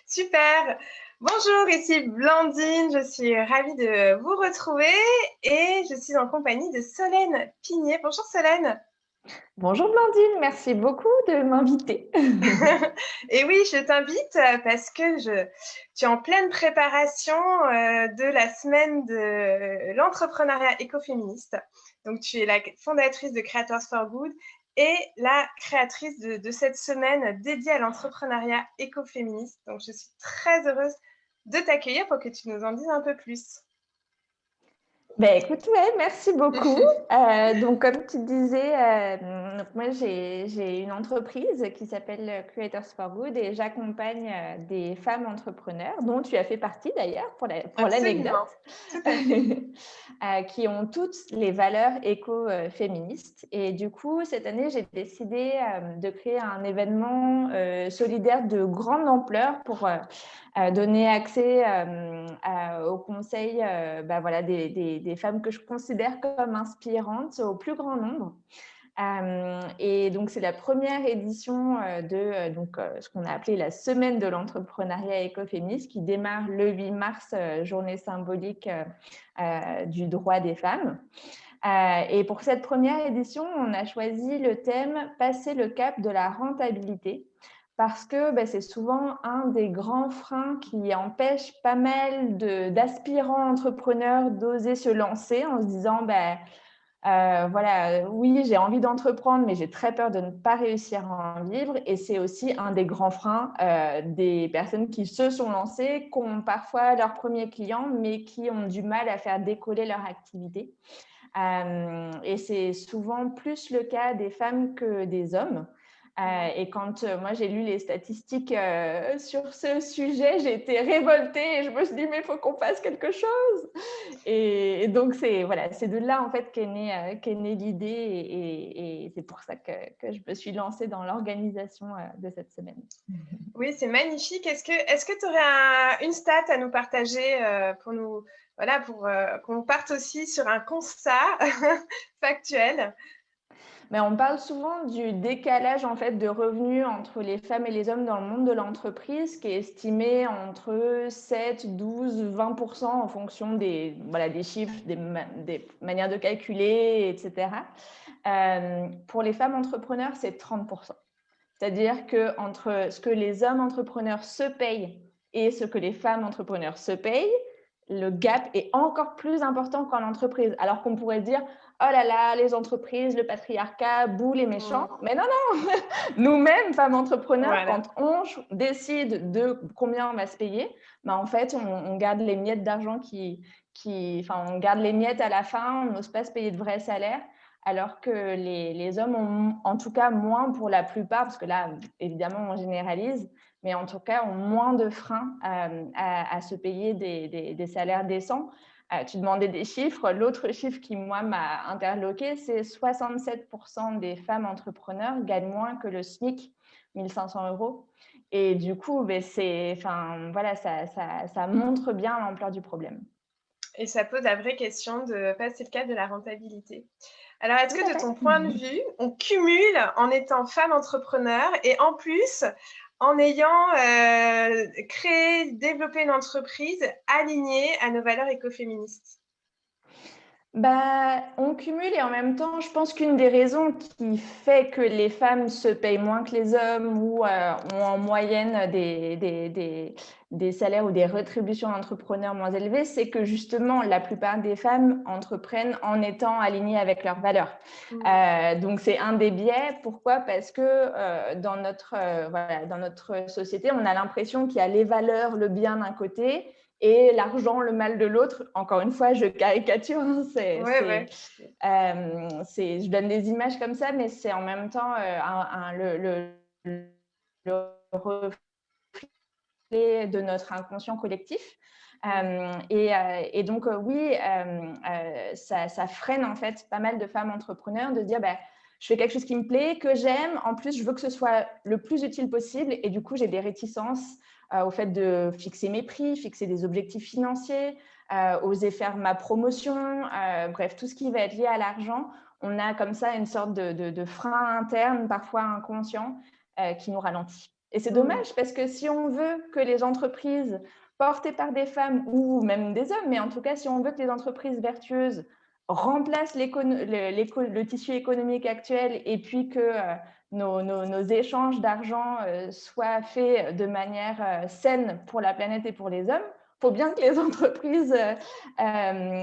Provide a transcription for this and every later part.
Super. Bonjour, ici Blandine. Je suis ravie de vous retrouver et je suis en compagnie de Solène Pigné. Bonjour Solène. Bonjour Blandine, merci beaucoup de m'inviter. Et oui, je t'invite parce que tu es en pleine préparation de la semaine de l'entrepreneuriat écoféministe. Donc, tu es la fondatrice de Creators for Good et la créatrice de cette semaine dédiée à l'entrepreneuriat écoféministe. Donc, je suis très heureuse de t'accueillir pour que tu nous en dises un peu plus. Ben écoute, ouais, merci beaucoup. Donc comme tu disais, moi j'ai une entreprise qui s'appelle Creators for Good et j'accompagne des femmes entrepreneurs, dont tu as fait partie d'ailleurs pour l'anecdote, Absolument, tout à fait. qui ont toutes les valeurs éco-féministes. Et du coup, cette année, j'ai décidé de créer un événement solidaire de grande ampleur pour donner accès au conseil voilà, des femmes que je considère comme inspirantes au plus grand nombre. Et donc, c'est la première édition de ce qu'on a appelé la semaine de l'entrepreneuriat écoféministe qui démarre le 8 mars, journée symbolique du droit des femmes. Et pour cette première édition, on a choisi le thème « Passer le cap de la rentabilité » parce que c'est souvent un des grands freins qui empêche pas mal d'aspirants entrepreneurs d'oser se lancer en se disant voilà, oui, j'ai envie d'entreprendre, mais j'ai très peur de ne pas réussir à en vivre. Et c'est aussi un des grands freins des personnes qui se sont lancées, qui ont parfois leurs premiers clients, mais qui ont du mal à faire décoller leur activité. Et c'est souvent plus le cas des femmes que des hommes. Et quand moi j'ai lu les statistiques sur ce sujet, j'ai été révoltée et je me suis dit mais il faut qu'on fasse quelque chose. Et donc c'est de là en fait qu'est née l'idée et c'est pour ça que je me suis lancée dans l'organisation de cette semaine. Oui, c'est magnifique. Est-ce que tu aurais une stat à nous partager pour nous, voilà, pour qu'on parte aussi sur un constat factuel? Mais on parle souvent du décalage en fait de revenus entre les femmes et les hommes dans le monde de l'entreprise, qui est estimé entre 7, 12, 20% en fonction des chiffres, des manières de calculer, etc. Pour les femmes entrepreneurs, c'est 30%. C'est-à-dire que entre ce que les hommes entrepreneurs se payent et ce que les femmes entrepreneurs se payent, le gap est encore plus important qu'en entreprise. Alors qu'on pourrait dire, oh là là, les entreprises, le patriarcat, bouh, les méchants. Mais non, non, nous-mêmes, femmes entrepreneurs, Voilà. quand on décide de combien on va se payer, en fait, on garde les miettes d'argent on garde les miettes à la fin, on n'ose pas se payer de vrais salaires. Alors que les hommes ont, en tout cas, moins pour la plupart, parce que là, évidemment, on généralise, mais en tout cas, ont moins de freins à se payer des salaires décents. Tu demandais des chiffres. L'autre chiffre qui, moi, m'a interloqué, c'est 67% des femmes entrepreneurs gagnent moins que le SMIC, 1 500 euros. Et du coup, ça montre bien l'ampleur du problème. Et ça pose la vraie question de passer le cap de la rentabilité. Alors, est-ce Tout que à de fait. ton point de vue, on cumule en étant femme entrepreneur et en plus en ayant créé, développé une entreprise alignée à nos valeurs écoféministes? On cumule et en même temps, je pense qu'une des raisons qui fait que les femmes se payent moins que les hommes ou ont en moyenne des salaires ou des rétributions d'entrepreneurs moins élevées, c'est que justement, la plupart des femmes entreprennent en étant alignées avec leurs valeurs. Donc, c'est un des biais. Pourquoi? Parce que dans notre société, on a l'impression qu'il y a les valeurs, le bien d'un côté et l'argent, le mal de l'autre. Encore une fois, je caricature, hein, Ouais. je donne des images comme ça, mais c'est en même temps le reflet de notre inconscient collectif. Et donc, oui, ça freine en fait pas mal de femmes entrepreneurs de dire je fais quelque chose qui me plaît, que j'aime. En plus, je veux que ce soit le plus utile possible. Et du coup, j'ai des réticences au fait de fixer mes prix, fixer des objectifs financiers, oser faire ma promotion. Bref, tout ce qui va être lié à l'argent. On a comme ça une sorte de frein interne, parfois inconscient, qui nous ralentit. Et c'est dommage parce que si on veut que les entreprises portées par des femmes ou même des hommes, mais en tout cas, si on veut que les entreprises vertueuses remplacent le tissu économique actuel et puis que nos échanges d'argent soient faits de manière saine pour la planète et pour les hommes, il faut bien que les entreprises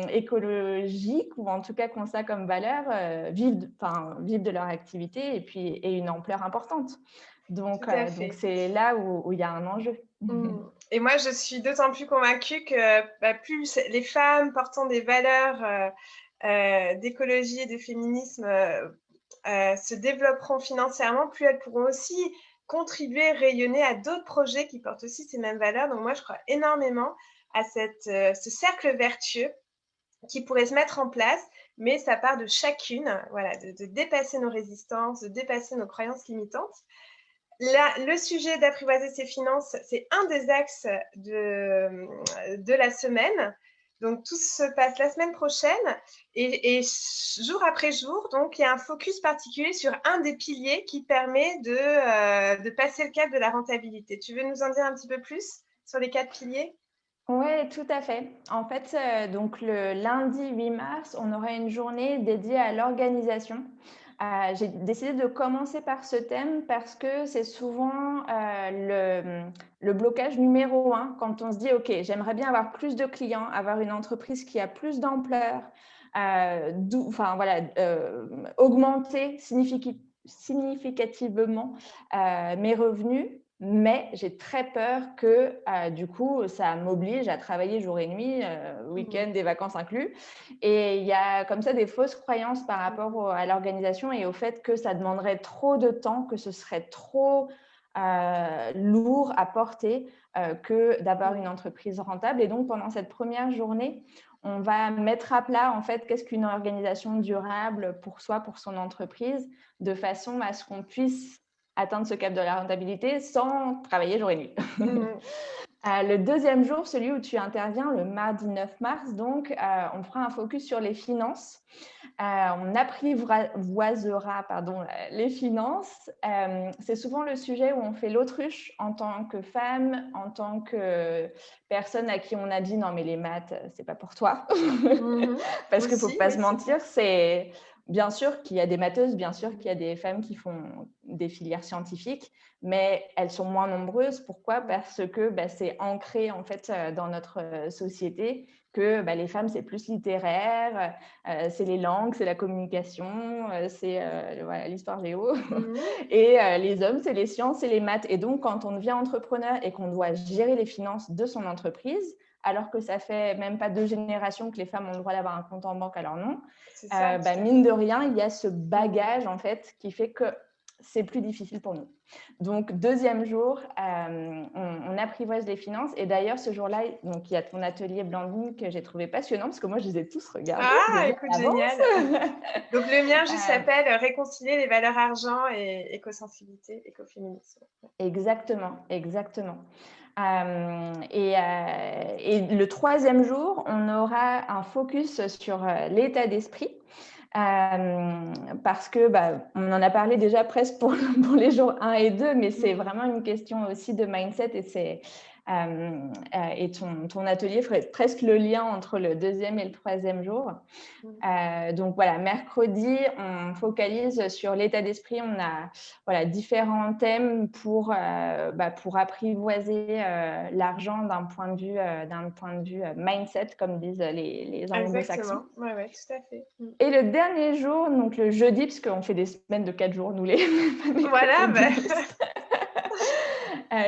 écologiques, ou en tout cas qui ont ça comme valeur, vivent de leur activité et puis aient une ampleur importante. Donc, Tout à fait. c'est là où il y a un enjeu. Et moi, je suis d'autant plus convaincue que plus les femmes portant des valeurs d'écologie et de féminisme se développeront financièrement, plus elles pourront aussi contribuer, rayonner à d'autres projets qui portent aussi ces mêmes valeurs. Donc moi, je crois énormément à ce cercle vertueux qui pourrait se mettre en place, mais ça part de chacune, voilà, de dépasser nos résistances, de dépasser nos croyances limitantes. Là, le sujet d'apprivoiser ses finances, c'est un des axes de la semaine. Donc, tout se passe la semaine prochaine et jour après jour, donc, il y a un focus particulier sur un des piliers qui permet de passer le cap de la rentabilité. Tu veux nous en dire un petit peu plus sur les 4 piliers ? Oui, tout à fait. En fait, donc le lundi 8 mars, on aura une journée dédiée à l'organisation. J'ai décidé de commencer par ce thème parce que c'est souvent le blocage numéro 1 quand on se dit « Ok, j'aimerais bien avoir plus de clients, avoir une entreprise qui a plus d'ampleur, augmenter significativement mes revenus ». Mais j'ai très peur que, du coup, ça m'oblige à travailler jour et nuit, week-end et vacances inclus. Et il y a comme ça des fausses croyances par rapport à l'organisation et au fait que ça demanderait trop de temps, que ce serait trop lourd à porter que d'avoir une entreprise rentable. Et donc, pendant cette première journée, on va mettre à plat, en fait, qu'est-ce qu'une organisation durable pour soi, pour son entreprise, de façon à ce qu'on puisse atteindre ce cap de la rentabilité sans travailler jour et nuit. Le deuxième jour, celui où tu interviens, le mardi 9 mars, donc, on fera un focus sur les finances. On apprivoisera les finances. C'est souvent le sujet où on fait l'autruche en tant que femme, en tant que personne à qui on a dit « Non, mais les maths, c'est pas pour toi. » Parce qu'il ne faut pas se mentir, c'est… Bien sûr qu'il y a des matheuses, bien sûr qu'il y a des femmes qui font des filières scientifiques, mais elles sont moins nombreuses. Pourquoi ? Parce que c'est ancré en fait dans notre société que les femmes, c'est plus littéraire, c'est les langues, c'est la communication, c'est l'histoire géo. Et les hommes, c'est les sciences et les maths. Et donc, quand on devient entrepreneur et qu'on doit gérer les finances de son entreprise, alors que ça fait même pas 2 générations que les femmes ont le droit d'avoir un compte en banque à leur nom, mine de rien, il y a ce bagage en fait qui fait que c'est plus difficile pour nous. Donc, deuxième jour, on apprivoise les finances. Et d'ailleurs, ce jour-là, donc, il y a ton atelier Blandine que j'ai trouvé passionnant parce que moi, je les ai tous regardés. Ah, écoute, génial. Donc, le mien juste s'appelle « Réconcilier les valeurs argent et éco-sensibilité, écoféminisme ». Exactement, exactement. Et le troisième jour, on aura un focus sur l'état d'esprit. Parce que on en a parlé déjà presque pour les jours 1 et 2, mais c'est vraiment une question aussi de mindset et ton atelier ferait presque le lien entre le deuxième et le troisième jour. Donc voilà, mercredi, on focalise sur l'état d'esprit. On a différents thèmes pour apprivoiser l'argent d'un point de vue mindset, comme disent les anglo-saxons. Exactement, ouais, tout à fait. Et le dernier jour, donc le jeudi, parce qu'on fait des semaines de 4 jours, nous les voilà,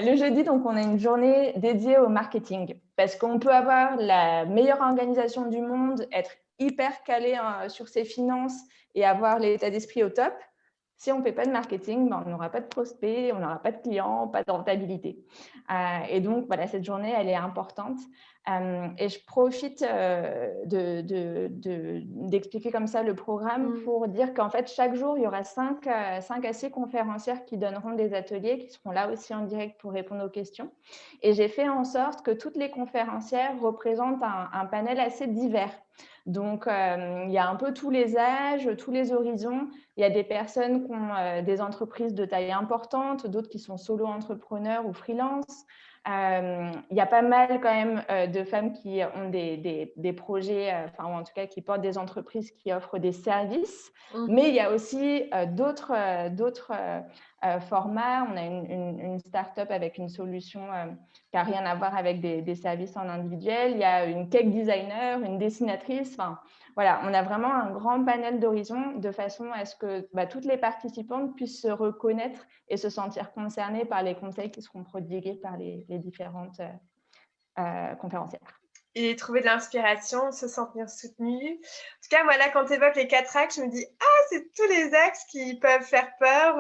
le jeudi, donc, on a une journée dédiée au marketing parce qu'on peut avoir la meilleure organisation du monde, être hyper calé sur ses finances et avoir l'état d'esprit au top. Si on ne fait pas de marketing, on n'aura pas de prospects, on n'aura pas de clients, pas de rentabilité. Et donc, voilà, cette journée, elle est importante. Et je profite d'expliquer comme ça le programme pour dire qu'en fait, chaque jour, il y aura 5 à 6 conférencières qui donneront des ateliers, qui seront là aussi en direct pour répondre aux questions. Et j'ai fait en sorte que toutes les conférencières représentent un panel assez divers. Donc, il y a un peu tous les âges, tous les horizons. Il y a des personnes qui ont des entreprises de taille importante, d'autres qui sont solo-entrepreneurs ou freelance. Il y a pas mal quand même de femmes qui ont des projets, enfin, ou en tout cas qui portent des entreprises qui offrent des services. Mais il y a aussi d'autres formats. On a une start-up avec une solution qui n'a rien à voir avec des services en individuel. Il y a une cake designer, une dessinatrice. Enfin, voilà, on a vraiment un grand panel d'horizons de façon à ce que toutes les participantes puissent se reconnaître et se sentir concernées par les conseils qui seront prodigués par les différentes conférencières. Et trouver de l'inspiration, se sentir soutenue. En tout cas, moi, là, quand tu évoques les 4 axes, je me dis, c'est tous les axes qui peuvent faire peur,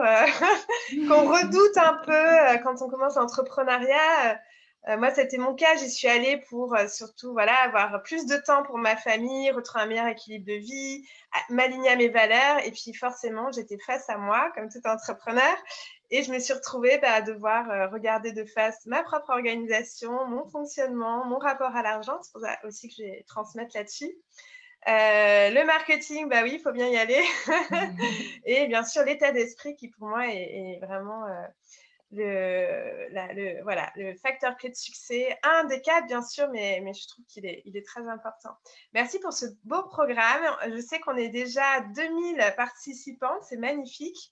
qu'on redoute un peu quand on commence l'entrepreneuriat. Moi, c'était mon cas. J'y suis allée pour surtout avoir plus de temps pour ma famille, retrouver un meilleur équilibre de vie, m'aligner à mes valeurs. Et puis, forcément, j'étais face à moi, comme tout entrepreneur. Et je me suis retrouvée à devoir regarder de face ma propre organisation, mon fonctionnement, mon rapport à l'argent. C'est pour ça aussi que je vais transmettre là-dessus. Le marketing, oui, il faut bien y aller. Et bien sûr, l'état d'esprit qui, pour moi, est vraiment le facteur clé de succès. Un des 4, bien sûr, mais je trouve qu'il est très important. Merci pour ce beau programme. Je sais qu'on est déjà à 2000 participants. C'est magnifique.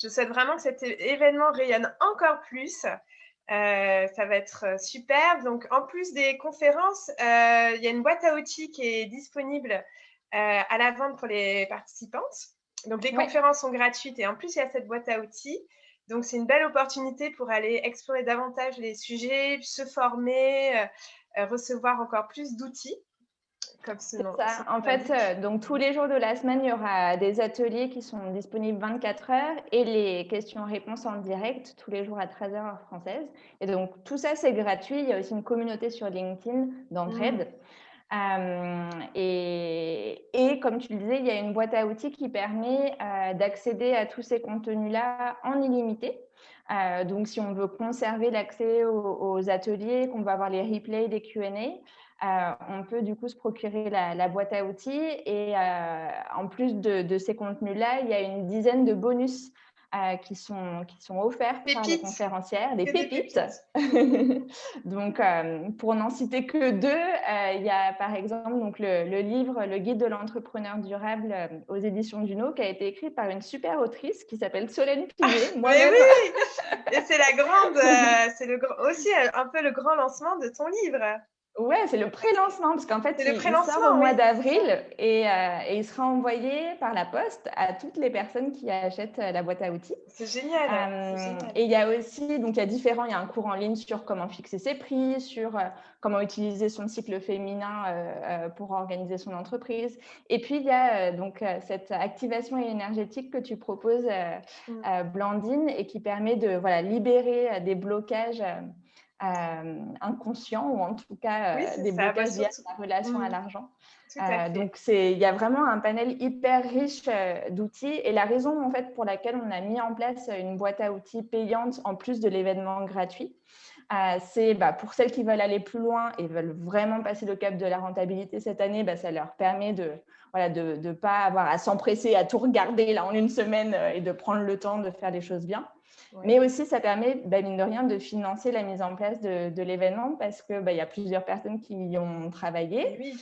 Je souhaite vraiment que cet événement rayonne encore plus. Ça va être super. Donc, en plus des conférences, il y a une boîte à outils qui est disponible à la vente pour les participantes. Donc, les conférences sont gratuites et en plus, il y a cette boîte à outils. Donc, c'est une belle opportunité pour aller explorer davantage les sujets, se former, recevoir encore plus d'outils. Comme c'est ça. En fait, donc tous les jours de la semaine, il y aura des ateliers qui sont disponibles 24 heures et les questions-réponses en direct tous les jours à 13h heure française. Et donc, tout ça, c'est gratuit. Il y a aussi une communauté sur LinkedIn d'entraide. Et comme tu le disais, il y a une boîte à outils qui permet d'accéder à tous ces contenus-là en illimité. Donc, si on veut conserver l'accès aux ateliers, qu'on va avoir les replays des Q&A, on peut du coup se procurer la boîte à outils. Et en plus de ces contenus-là, il y a une dizaine de bonus qui sont offerts par les conférencières, des pépites. Donc, pour n'en citer que 2, il y a par exemple donc, le livre « Le guide de l'entrepreneur durable » aux éditions Duno, qui a été écrit par une super autrice qui s'appelle Solène Piguet, moi-même. Mais oui. Et c'est aussi un peu le grand lancement de ton livre. Ouais, c'est le pré-lancement, parce qu'en fait, il sort au mois d'avril et il sera envoyé par la poste à toutes les personnes qui achètent la boîte à outils. C'est génial. Et il y a aussi, donc il y a un cours en ligne sur comment fixer ses prix, sur comment utiliser son cycle féminin pour organiser son entreprise. Et puis, il y a donc cette activation énergétique que tu proposes, Blandine, et qui permet de libérer des blocages inconscients, ou en tout cas des blocages liés à la relation à l'argent. Donc, il y a vraiment un panel hyper riche d'outils. Et la raison en fait, pour laquelle on a mis en place une boîte à outils payante en plus de l'événement gratuit, c'est pour celles qui veulent aller plus loin et veulent vraiment passer le cap de la rentabilité cette année, ça leur permet de ne pas avoir à s'empresser à tout regarder là, en une semaine et de prendre le temps de faire les choses bien. Mais aussi, ça permet, mine de rien, de financer la mise en place de l'événement parce qu'il y a plusieurs personnes qui y ont travaillé.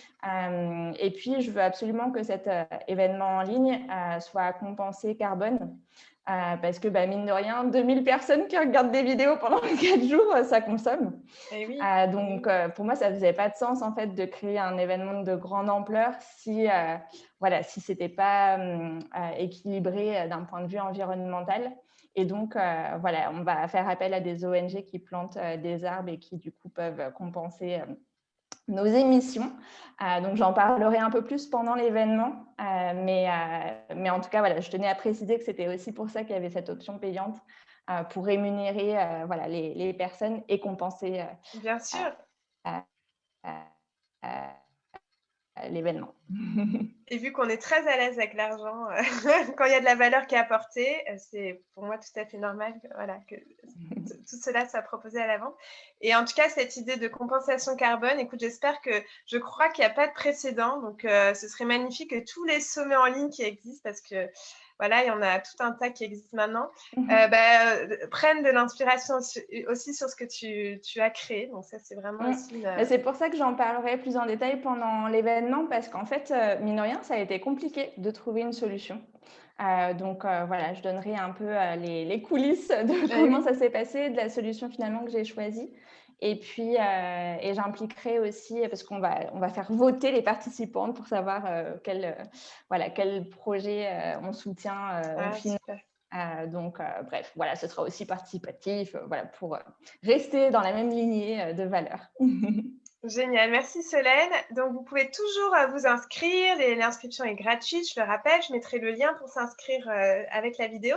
Et puis, je veux absolument que cet événement en ligne soit compensé carbone. Parce que, mine de rien, 2000 personnes qui regardent des vidéos pendant 4 jours, ça consomme. Donc, pour moi, ça ne faisait pas de sens, en fait, de créer un événement de grande ampleur si ce n'était pas équilibré d'un point de vue environnemental. Et donc, on va faire appel à des ONG qui plantent des arbres et qui, du coup, peuvent compenser nos émissions. Donc, j'en parlerai un peu plus pendant l'événement. Mais en tout cas, je tenais à préciser que c'était aussi pour ça qu'il y avait cette option payante pour rémunérer les personnes et compenser. Bien sûr. l'événement. Et vu qu'on est très à l'aise avec l'argent, quand il y a de la valeur qui est apportée, c'est pour moi tout à fait normal que tout cela soit proposé à la vente. Et en tout cas, cette idée de compensation carbone, écoute, je crois qu'il n'y a pas de précédent, donc ce serait magnifique que tous les sommets en ligne qui existent, parce que voilà, il y en a tout un tas qui existent maintenant, prennent de l'inspiration aussi sur ce que tu as créé. Donc ça, c'est vraiment aussi C'est pour ça que j'en parlerai plus en détail pendant l'événement, parce qu'en fait, mine de rien, ça a été compliqué de trouver une solution. Donc voilà, je donnerai un peu les coulisses de comment ça s'est passé, de la solution finalement que j'ai choisie. Et puis, et j'impliquerai aussi, parce qu'on va faire voter les participantes pour savoir quel projet on soutient finalement. Donc, bref, voilà, ce sera aussi participatif, voilà, pour rester dans la même lignée de valeurs. Génial, merci Solène. Donc, vous pouvez toujours vous inscrire, l'inscription est gratuite, je le rappelle, je mettrai le lien pour s'inscrire avec la vidéo.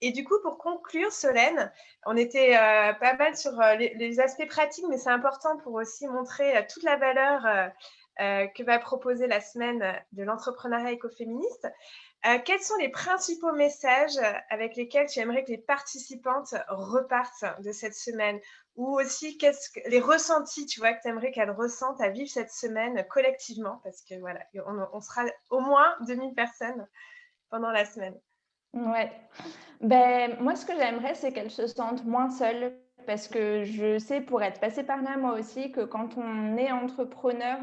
Et du coup, pour conclure, Solène, on était pas mal sur les aspects pratiques, mais c'est important pour aussi montrer toute la valeur que va proposer la semaine de l'entrepreneuriat écoféministe. Quels sont les principaux messages avec lesquels tu aimerais que les participantes repartent de cette semaine? Ou aussi, les ressentis, tu vois, que tu aimerais qu'elles ressentent à vivre cette semaine collectivement? Parce que voilà, on sera au moins 2000 personnes pendant la semaine. Ouais. Moi, ce que j'aimerais, c'est qu'elles se sentent moins seules, parce que je sais, pour être passée par là, moi aussi, que quand on est entrepreneur,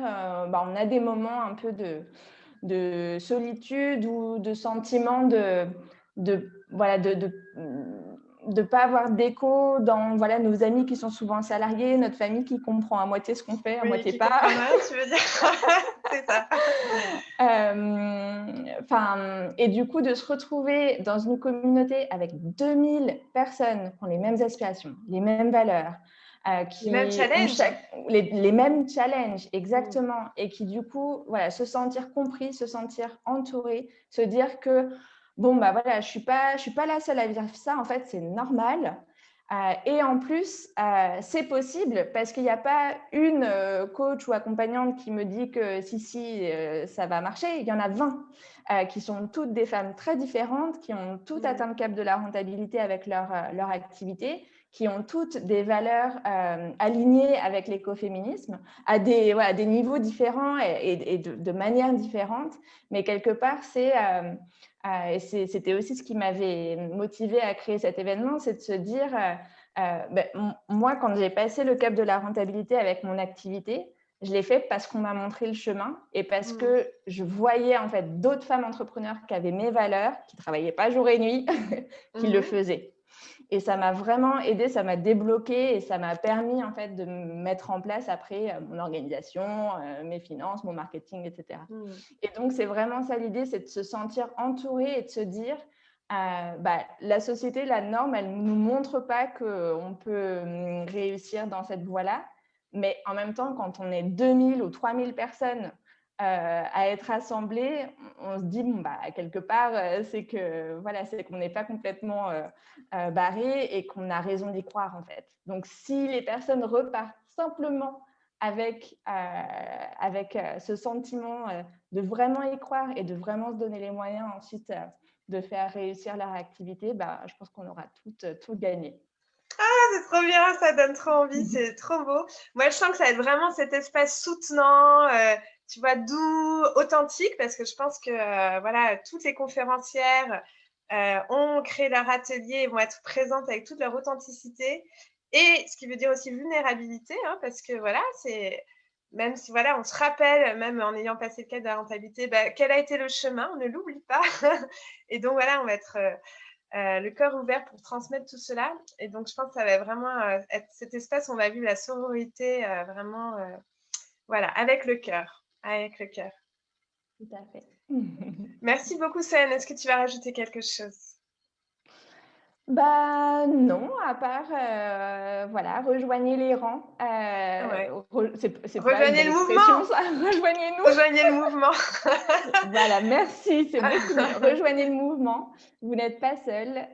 on a des moments un peu de solitude ou de sentiment de pas avoir d'écho dans nos amis qui sont souvent salariés, notre famille qui comprend à moitié ce qu'on fait, à moitié qui pas. comprend rien, tu veux dire. C'est ça. Et du coup, de se retrouver dans une communauté avec 2000 personnes qui ont les mêmes aspirations, les mêmes valeurs, les mêmes challenges. Les mêmes challenges, exactement. Et qui, du coup, se sentir compris, se sentir entouré, se dire que, je suis pas la seule à vivre ça, en fait, c'est normal. Et en plus, c'est possible parce qu'il n'y a pas une coach ou accompagnante qui me dit que si, ça va marcher. Il y en a 20 qui sont toutes des femmes très différentes, qui ont toutes atteint le cap de la rentabilité avec leur activité, qui ont toutes des valeurs alignées avec l'écoféminisme à des niveaux différents et de manières différentes. Mais quelque part, et c'était aussi ce qui m'avait motivée à créer cet événement, c'est de se dire, moi, quand j'ai passé le cap de la rentabilité avec mon activité, je l'ai fait parce qu'on m'a montré le chemin et parce que je voyais en fait d'autres femmes entrepreneurs qui avaient mes valeurs, qui ne travaillaient pas jour et nuit, qui le faisaient. Et ça m'a vraiment aidée, ça m'a débloqué et ça m'a permis en fait de mettre en place après mon organisation, mes finances, mon marketing, etc. Et donc, c'est vraiment ça l'idée, c'est de se sentir entouré et de se dire, la société, la norme, elle ne nous montre pas qu'on peut réussir dans cette voie-là. Mais en même temps, quand on est 2000 ou 3000 personnes à être assemblées, on se dit, quelque part, c'est qu'on n'est pas complètement barré et qu'on a raison d'y croire, en fait. Donc, si les personnes repartent simplement avec ce sentiment de vraiment y croire et de vraiment se donner les moyens ensuite de faire réussir leur activité, je pense qu'on aura tout gagné. C'est trop bien, ça donne trop envie, c'est trop beau. Moi, je sens que ça va être vraiment cet espace soutenant, tu vois, doux, authentique, parce que je pense que toutes les conférencières ont créé leur atelier et vont être présentes avec toute leur authenticité. Et ce qui veut dire aussi vulnérabilité, parce que même si on se rappelle, même en ayant passé le cap de la rentabilité, quel a été le chemin, on ne l'oublie pas. Et donc on va être le cœur ouvert pour transmettre tout cela. Et donc, je pense que ça va vraiment être cet espace où on va vivre la sororité vraiment, avec le cœur. Avec le cœur. Tout à fait. Merci beaucoup, Solène. Est-ce que tu vas rajouter quelque chose? Non, à part, rejoignez les rangs. Rejoignez le mouvement. Ça. Rejoignez-nous. Rejoignez le mouvement. Voilà, merci, c'est beaucoup mieux. Rejoignez le mouvement. Vous n'êtes pas seul.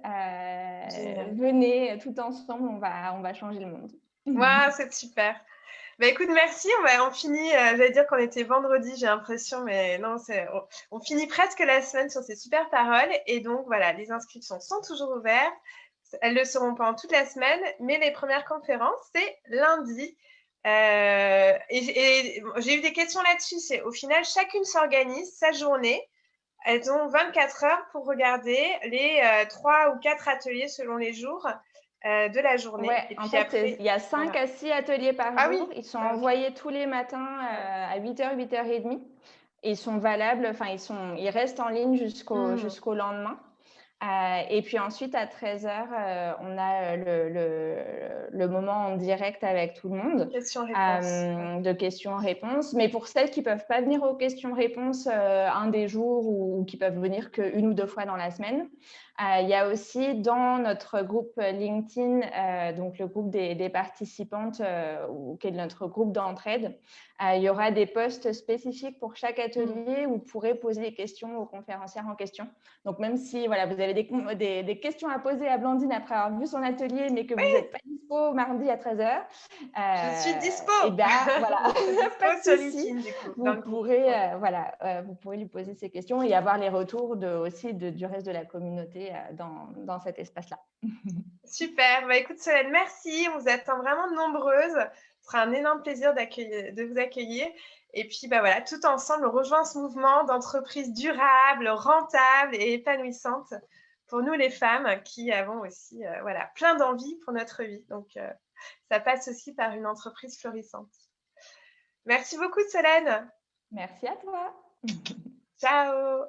Venez tout ensemble, on va changer le monde. Wow, c'est super. Bah écoute, merci. On finit, j'allais dire qu'on était vendredi, j'ai l'impression, mais non, on finit presque la semaine sur ces super paroles. Et donc, voilà, les inscriptions sont toujours ouvertes. Elles le seront pendant toute la semaine, mais les premières conférences, c'est lundi. Et j'ai eu des questions là-dessus. C'est au final, chacune s'organise sa journée. Elles ont 24 heures pour regarder les 3 ou 4 ateliers selon les jours de la journée. Ouais, Et en puis fait, après, il y a 5 voilà. à 6 ateliers par Ah oui, jour. Ils sont ok. envoyés tous les matins Ouais. à 8h, 8h30. Et ils sont valables, enfin, ils restent en ligne Hmm. jusqu'au lendemain. Et puis ensuite, à 13h, on a le moment en direct avec tout le monde Questions-réponses. de questions-réponses. Mais pour celles qui ne peuvent pas venir aux questions-réponses un des jours ou qui peuvent venir qu'une ou deux fois dans la semaine, il y a aussi dans notre groupe LinkedIn, donc le groupe des participantes, qui est notre groupe d'entraide, il y aura des posts spécifiques pour chaque atelier où vous pourrez poser des questions aux conférencières en question. Donc, même si voilà, vous avez des questions à poser à Blandine après avoir vu son atelier, mais que vous n'êtes pas dispo mardi à 13h, Je suis dispo. et bien voilà, Je suis dispo pas de sur souci. LinkedIn, du coup, dans Vous le groupe. pourrez, Ouais. vous pourrez lui poser ces questions et avoir les retours du reste de la communauté dans cet espace-là. Super. Bah, écoute, Solène, merci. On vous attend vraiment nombreuses. Ce sera un énorme plaisir de vous accueillir. Et puis, bah voilà, tout ensemble, on rejoint ce mouvement d'entreprise durable, rentable et épanouissante pour nous, les femmes, qui avons aussi voilà, plein d'envie pour notre vie. Donc, ça passe aussi par une entreprise florissante. Merci beaucoup, Solène. Merci à toi. Ciao.